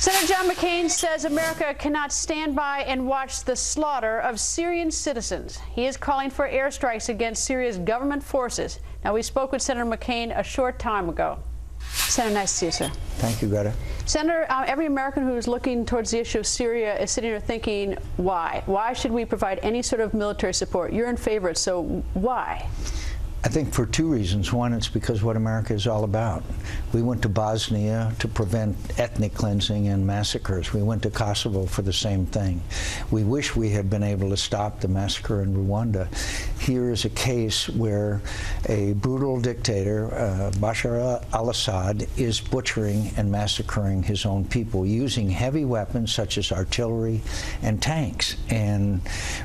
Senator John McCain says America cannot stand by and watch the slaughter of Syrian citizens. He is calling for airstrikes against Syria's government forces. Now, we spoke with Senator McCain a short time ago. Senator, nice to see you, sir. Thank you, Greta. Senator, every American who is looking towards the issue of Syria is sitting here thinking, why? Why should we provide any sort of military support? You're in favor, so why? I think for two reasons. One, it's because what America is all about. We went to Bosnia to prevent ethnic cleansing and massacres. We went to Kosovo for the same thing. We wish we had been able to stop the massacre in Rwanda. Here is a case where a brutal dictator, Bashar al-Assad, is butchering and massacring his own people using heavy weapons such as artillery and tanks. And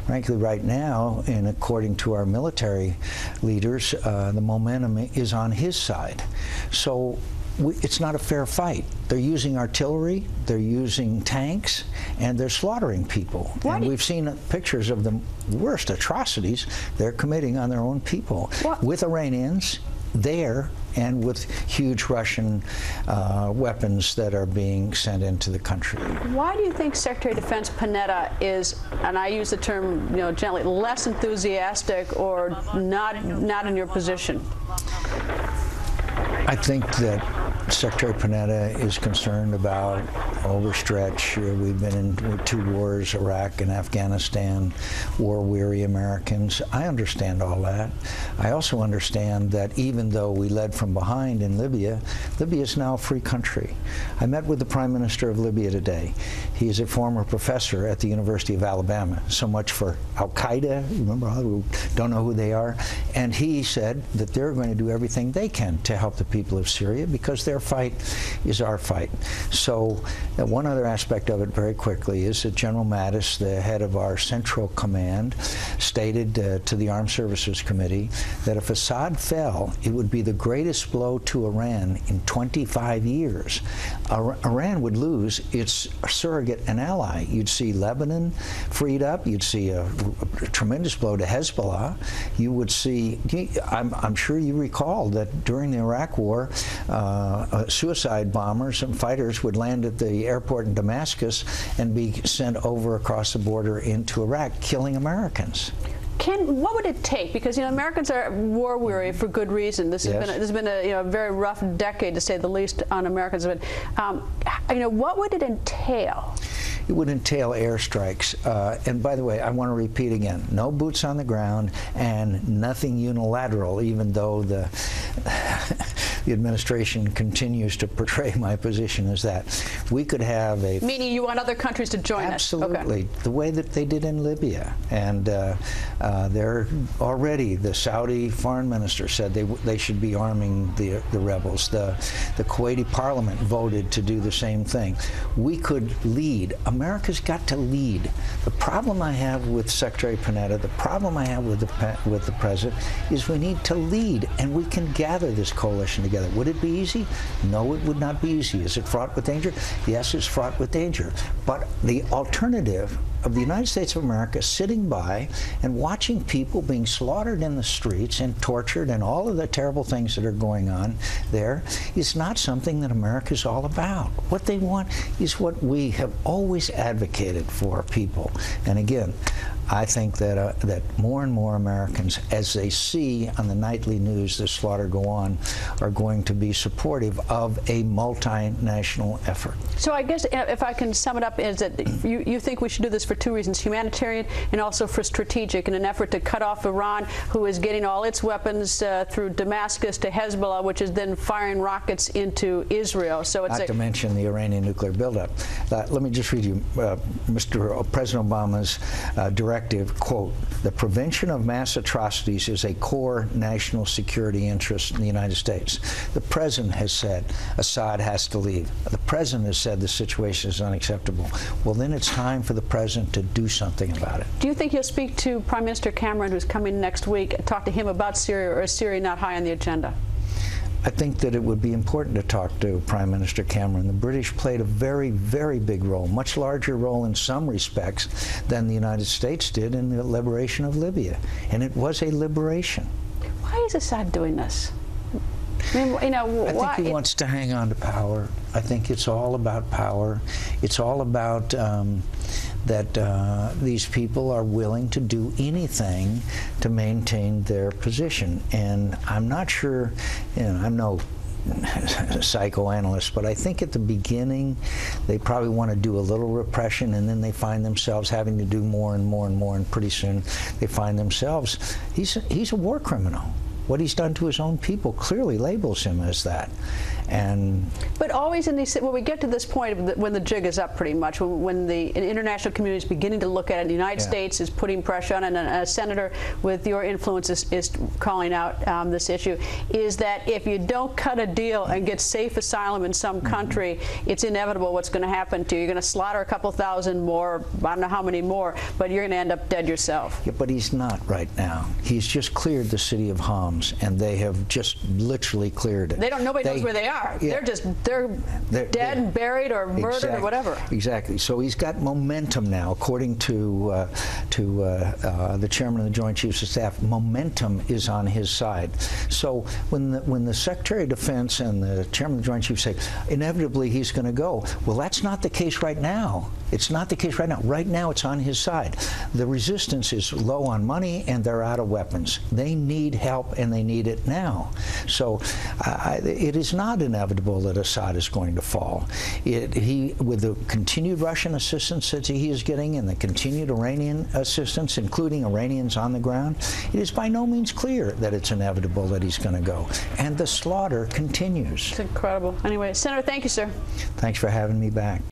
frankly, right now, and according to our military leaders, the momentum is on his side. So it's not a fair fight. They're using artillery, they're using tanks, and they're slaughtering people. And we've seen pictures of the worst atrocities they're committing on their own people, with Iranians there and with huge Russian weapons that are being sent into the country. Why do you think Secretary of Defense Panetta is, and I use the term, gently, less enthusiastic or not in your position? I think that Secretary Panetta is concerned about overstretch. We've been in 2 wars, Iraq and Afghanistan, war-weary Americans. I understand all that. I also understand that even though we led from behind in Libya, Libya is now a free country. I met with the Prime Minister of Libya today. He is a former professor at the University of Alabama. So much for Al-Qaeda, remember, who don't know who they are. And he said that they're going to do everything they can to help the people of Syria because their fight is our fight. So one other aspect of it very quickly is that General Mattis, the head of our Central Command, stated to the Armed Services Committee that if Assad fell, it would be the greatest blow to Iran in 25 years. Iran would lose its surrogate and ally. You'd see Lebanon freed up. You'd see a tremendous blow to Hezbollah. You would see, I'm sure you recall that during the Iraq War, suicide bombers and fighters would land at the airport in Damascus and be sent over across the border into Iraq, killing Americans. What would it take? Because Americans are war weary for good reason. This has been a very rough decade, to say the least, on Americans. But what would it entail? It would entail airstrikes. And by the way, I want to repeat again, no boots on the ground and nothing unilateral, even though the administration continues to portray my position as that. We could have a... Meaning you want other countries to join us? Absolutely. Okay. The way that they did in Libya. And they're already, the Saudi foreign minister said they should be arming the rebels. The Kuwaiti parliament voted to do the same thing. We could lead. America's got to lead. The problem I have with Secretary Panetta, the problem I have with the president, is we need to lead, and we can gather this coalition together. Would it be easy? No, it would not be easy. Is it fraught with danger? Yes, it's fraught with danger. But the alternative of the United States of America sitting by and watching people being slaughtered in the streets and tortured and all of the terrible things that are going on there is not something that America is all about. What they want is what we have always advocated for people. And again, I think that that more and more Americans, as they see on the nightly news this slaughter go on, are going to be supportive of a multinational effort. So I guess if I can sum it up, is that you think we should do this for 2 reasons: humanitarian and also for strategic, in an effort to cut off Iran, who is getting all its weapons through Damascus to Hezbollah, which is then firing rockets into Israel. So it's not to mention the Iranian nuclear buildup. Let me just read you President Obama's directive, quote, "The prevention of mass atrocities is a core national security interest in the United States." The president has said Assad has to leave. The president has said the situation is unacceptable. Well, then it's time for the president to do something about it. Do you think you'll speak to Prime Minister Cameron, who's coming next week, and talk to him about Syria, or is Syria not high on the agenda? I think that it would be important to talk to Prime Minister Cameron. The British played a very, very big role, much larger role in some respects than the United States did in the liberation of Libya. And it was a liberation. Why is Assad doing this? I mean, you know, I think he wants to hang on to power. I think it's all about power. It's all about that these people are willing to do anything to maintain their position. And I'm not sure, you know, I'm no psychoanalyst, but I think at the beginning they probably want to do a little repression, and then they find themselves having to do more and more and more, and pretty soon they find themselves, he's a war criminal. What he's done to his own people clearly labels him as that. But always in these, when we get to this point when the jig is up pretty much, when the international community is beginning to look at it, the United States is putting pressure on, and a senator with your influence is calling out this issue, is that if you don't cut a deal and get safe asylum in some country, it's inevitable what's going to happen to you. You're going to slaughter a couple thousand more, I don't know how many more, but you're going to end up dead yourself. Yeah, but he's not right now. He's just cleared the city of Homs, and they have just literally cleared it. Nobody knows where they are. Yeah. They're dead and buried or murdered or whatever. Exactly. So he's got momentum now, according to the chairman of the Joint Chiefs of Staff. Momentum is on his side. So when the Secretary of Defense and the chairman of the Joint Chiefs say inevitably he's going to go, well, that's not the case right now. It's not the case right now. Right now, it's on his side. The resistance is low on money, and they're out of weapons. They need help, and they need it now. So it is not inevitable that Assad is going to fall. With the continued Russian assistance that he is getting and the continued Iranian assistance, including Iranians on the ground, it is by no means clear that it's inevitable that he's going to go. And the slaughter continues. It's incredible. Anyway, Senator, thank you, sir. Thanks for having me back.